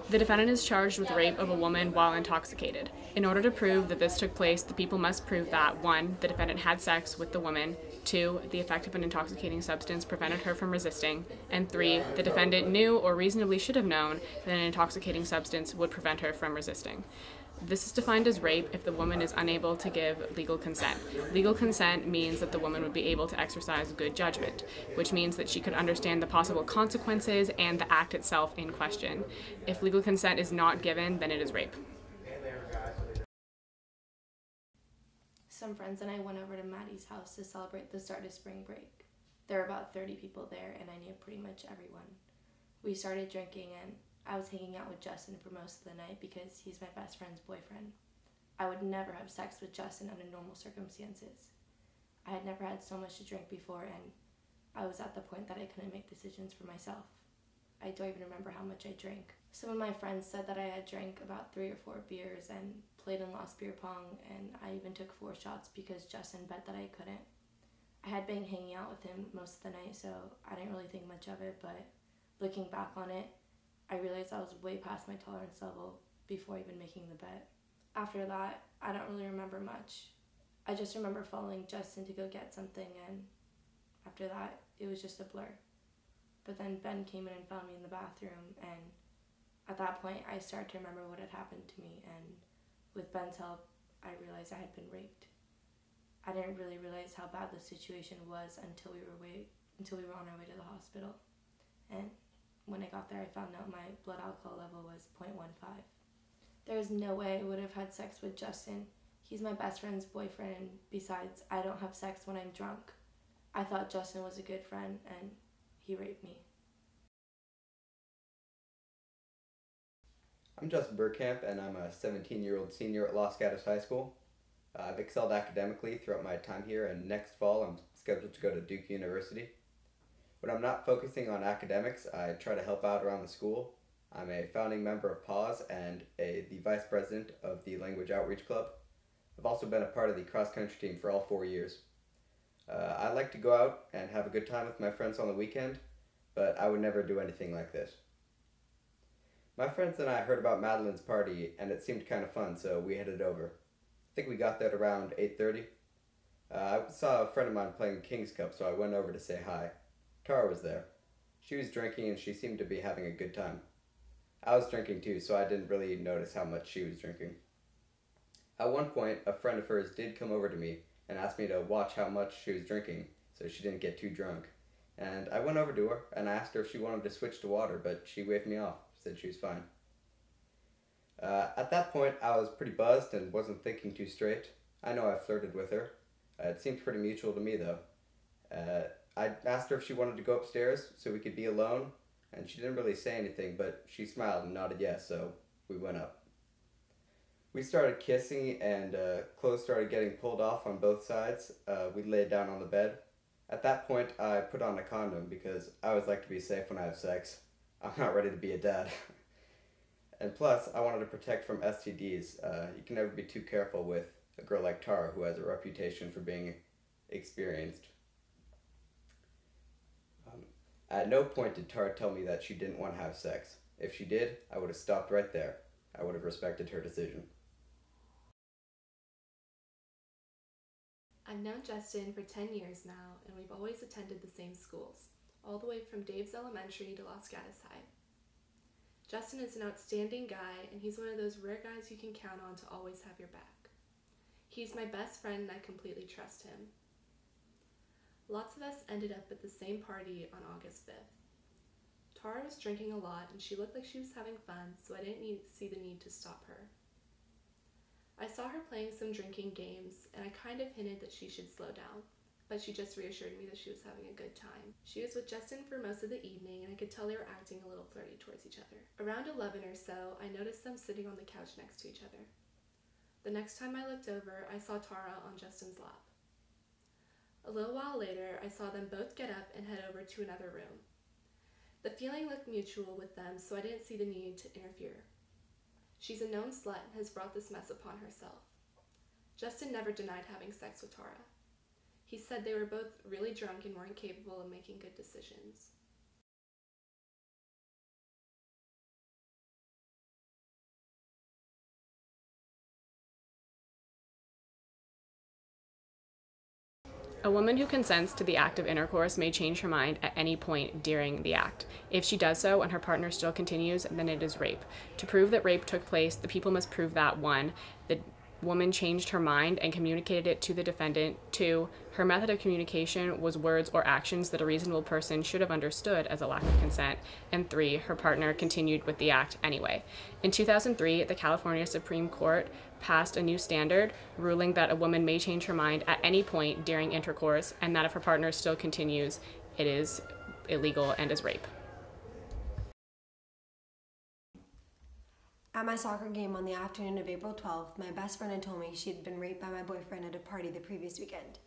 The defendant is charged with rape of a woman while intoxicated. In order to prove that this took place, the people must prove that 1. The defendant had sex with the woman, 2. The effect of an intoxicating substance prevented her from resisting, and 3. The defendant knew or reasonably should have known that an intoxicating substance would prevent her from resisting. This is defined as rape if the woman is unable to give legal consent. Legal consent means that the woman would be able to exercise good judgment, which means that she could understand the possible consequences and the act itself in question. If legal consent is not given, then it is rape. Some friends and I went over to Maddie's house to celebrate the start of spring break. There were about 30 people there, and I knew pretty much everyone. We started drinking, and I was hanging out with Justin for most of the night because he's my best friend's boyfriend. I would never have sex with Justin under normal circumstances. I had never had so much to drink before, and I was at the point that I couldn't make decisions for myself. I don't even remember how much I drank. Some of my friends said that I had drank about 3 or 4 beers and played and lost beer pong, and I even took 4 shots because Justin bet that I couldn't. I had been hanging out with him most of the night, so I didn't really think much of it, but looking back on it, I realized I was way past my tolerance level before even making the bet. After that, I don't really remember much. I just remember following Justin to go get something, and after that, it was just a blur. But then Ben came in and found me in the bathroom, and at that point, I started to remember what had happened to me, and with Ben's help, I realized I had been raped. I didn't really realize how bad the situation was until we were on our way to the hospital. And when I got there, I found out my blood alcohol level was 0.15. There was no way I would have had sex with Justin. He's my best friend's boyfriend, and besides, I don't have sex when I'm drunk. I thought Justin was a good friend, and he raped me. I'm Justin Bergkamp, and I'm a 17-year-old senior at Los Gatos High School. I've excelled academically throughout my time here, and next fall I'm scheduled to go to Duke University. When I'm not focusing on academics, I try to help out around the school. I'm a founding member of PAWS and the vice president of the Language Outreach Club. I've also been a part of the cross-country team for all 4 years. I like to go out and have a good time with my friends on the weekend, but I would never do anything like this. My friends and I heard about Madeline's party, and it seemed kind of fun, so we headed over. I think we got there at around 8:30. I saw a friend of mine playing King's Cup, so I went over to say hi. Tara was there. She was drinking, and she seemed to be having a good time. I was drinking too, so I didn't really notice how much she was drinking. At one point, a friend of hers did come over to me and asked me to watch how much she was drinking so she didn't get too drunk. And I went over to her and asked her if she wanted to switch to water, but she waved me off, said she was fine. At that point, I was pretty buzzed and wasn't thinking too straight. I know I flirted with her. It seemed pretty mutual to me, though. I asked her if she wanted to go upstairs so we could be alone, and she didn't really say anything, but she smiled and nodded yes, so we went up. We started kissing, and clothes started getting pulled off on both sides. We laid down on the bed. At that point, I put on a condom because I always like to be safe when I have sex. I'm not ready to be a dad. And plus, I wanted to protect from STDs. You can never be too careful with a girl like Tara, who has a reputation for being experienced. At no point did Tara tell me that she didn't want to have sex. If she did, I would have stopped right there. I would have respected her decision. I've known Justin for 10 years now, and we've always attended the same schools, all the way from Dave's Elementary to Los Gatos High. Justin is an outstanding guy, and he's one of those rare guys you can count on to always have your back. He's my best friend, and I completely trust him. Lots of us ended up at the same party on August 5th. Tara was drinking a lot, and she looked like she was having fun, so I didn't see the need to stop her. I saw her playing some drinking games, and I kind of hinted that she should slow down, but she just reassured me that she was having a good time. She was with Justin for most of the evening, and I could tell they were acting a little flirty towards each other. Around 11 or so, I noticed them sitting on the couch next to each other. The next time I looked over, I saw Tara on Justin's lap. A little while later, I saw them both get up and head over to another room. The feeling looked mutual with them, so I didn't see the need to interfere. She's a known slut and has brought this mess upon herself. Justin never denied having sex with Tara. He said they were both really drunk and weren't capable of making good decisions. A woman who consents to the act of intercourse may change her mind at any point during the act. If she does so and her partner still continues, then it is rape. To prove that rape took place, the people must prove that 1. The woman changed her mind and communicated it to the defendant. 2. Her method of communication was words or actions that a reasonable person should have understood as a lack of consent. And 3. Her partner continued with the act anyway. In 2003, the California Supreme Court passed a new standard, ruling that a woman may change her mind at any point during intercourse, and that if her partner still continues, it is illegal and is rape. At my soccer game on the afternoon of April 12th, my best friend had told me she had been raped by my boyfriend at a party the previous weekend.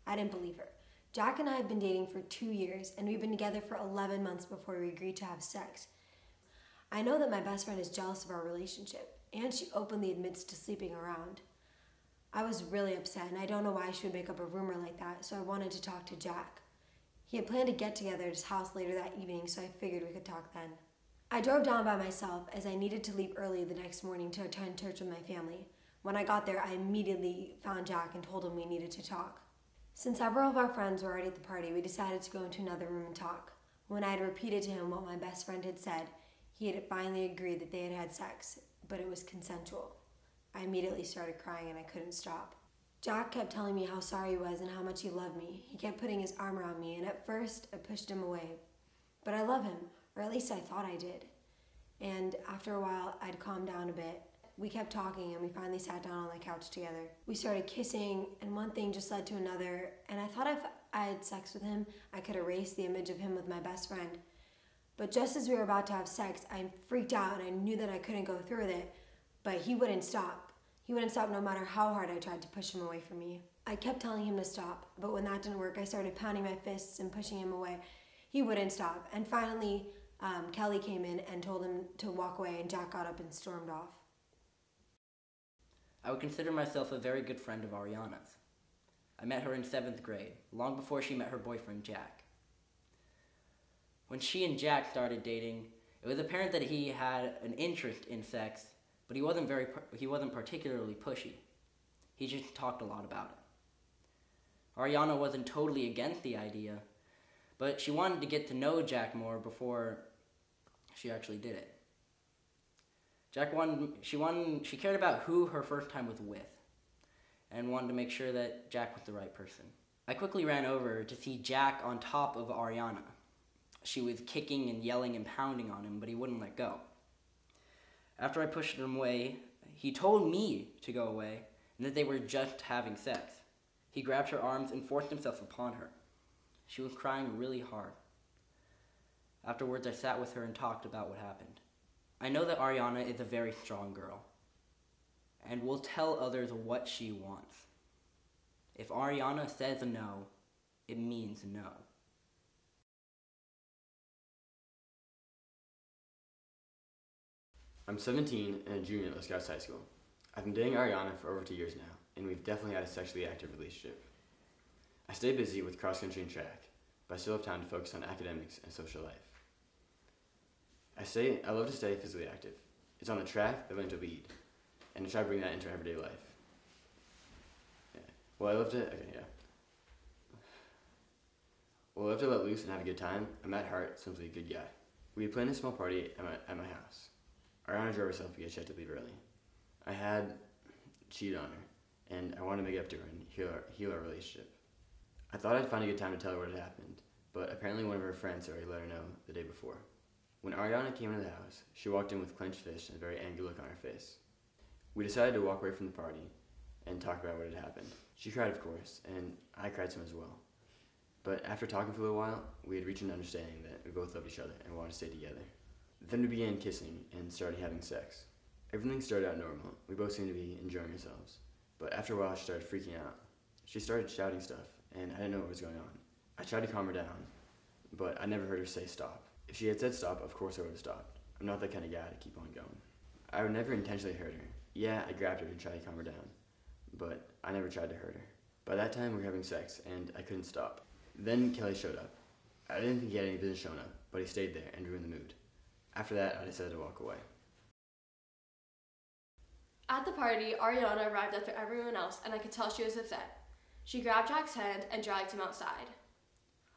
I didn't believe her. Jack and I have been dating for 2 years, and we've been together for 11 months before we agreed to have sex. I know that my best friend is jealous of our relationship, and she openly admits to sleeping around. I was really upset, and I don't know why she would make up a rumor like that, so I wanted to talk to Jack. He had planned to get together at his house later that evening, so I figured we could talk then. I drove down by myself as I needed to leave early the next morning to attend church with my family. When I got there, I immediately found Jack and told him we needed to talk. Since several of our friends were already at the party, we decided to go into another room and talk. When I had repeated to him what my best friend had said, he had finally agreed that they had had sex, but it was consensual. I immediately started crying and I couldn't stop. Jack kept telling me how sorry he was and how much he loved me. He kept putting his arm around me, and at first I pushed him away. But I love him, or at least I thought I did. And after a while, I'd calmed down a bit. We kept talking and we finally sat down on the couch together. We started kissing, and one thing just led to another, and I thought if I had sex with him, I could erase the image of him with my best friend. But just as we were about to have sex, I freaked out and I knew that I couldn't go through with it, but he wouldn't stop. He wouldn't stop no matter how hard I tried to push him away from me. I kept telling him to stop, but when that didn't work, I started pounding my fists and pushing him away. He wouldn't stop, and finally, Kelly came in and told him to walk away, and Jack got up and stormed off. I would consider myself a very good friend of Ariana's. I met her in 7th grade, long before she met her boyfriend, Jack. When she and Jack started dating, it was apparent that he had an interest in sex, but he wasn't particularly pushy. He just talked a lot about it. Ariana wasn't totally against the idea, but she wanted to get to know Jack more before she actually did it. She cared about who her first time was with, and wanted to make sure that Jack was the right person. I quickly ran over to see Jack on top of Ariana. She was kicking and yelling and pounding on him, but he wouldn't let go. After I pushed him away, he told me to go away, and that they were just having sex. He grabbed her arms and forced himself upon her. She was crying really hard. Afterwards, I sat with her and talked about what happened. I know that Ariana is a very strong girl, and will tell others what she wants. If Ariana says no, it means no. I'm 17 and a junior at Los Gatos High School. I've been dating Ariana for over 2 years now, and we've definitely had a sexually active relationship. I stay busy with cross-country and track, but I still have time to focus on academics and social life. I love to stay physically active. It's on the track that I learn to lead, and I try to bring that into everyday life. Well, I love to let loose and have a good time. I'm at heart simply a good guy. We had planned a small party at my house. Ariana drove herself because she had to leave early. I had cheated on her, and I wanted to make it up to her and heal our relationship. I thought I'd find a good time to tell her what had happened, but apparently one of her friends had already let her know the day before. When Ariana came into the house, she walked in with clenched fists and a very angry look on her face. We decided to walk away from the party and talk about what had happened. She cried, of course, and I cried some as well. But after talking for a little while, we had reached an understanding that we both loved each other and wanted to stay together. Then we began kissing and started having sex. Everything started out normal. We both seemed to be enjoying ourselves. But after a while, she started freaking out. She started shouting stuff, and I didn't know what was going on. I tried to calm her down, but I never heard her say stop. If she had said stop, of course I would have stopped. I'm not that kind of guy to keep on going. I would never intentionally hurt her. Yeah, I grabbed her to try to calm her down, but I never tried to hurt her. By that time, we were having sex, and I couldn't stop. Then Kelly showed up. I didn't think he had any business showing up, but he stayed there and ruined the mood. After that, I decided to walk away. At the party, Ariana arrived after everyone else, and I could tell she was upset. She grabbed Jack's hand and dragged him outside.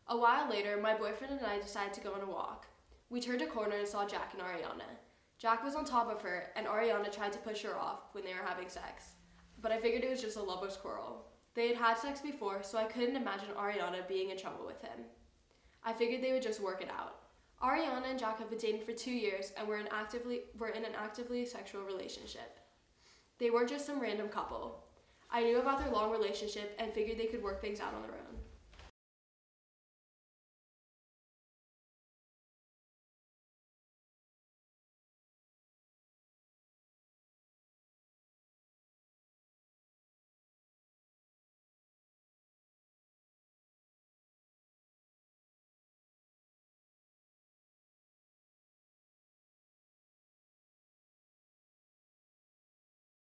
A while later, my boyfriend and I decided to go on a walk. We turned a corner and saw Jack and Ariana. Jack was on top of her, and Ariana tried to push her off when they were having sex. But I figured it was just a lover's quarrel. They had had sex before, so I couldn't imagine Ariana being in trouble with him. I figured they would just work it out. Ariana and Jack have been dating for 2 years, and we're in an actively sexual relationship. They weren't just some random couple. I knew about their long relationship and figured they could work things out on their own.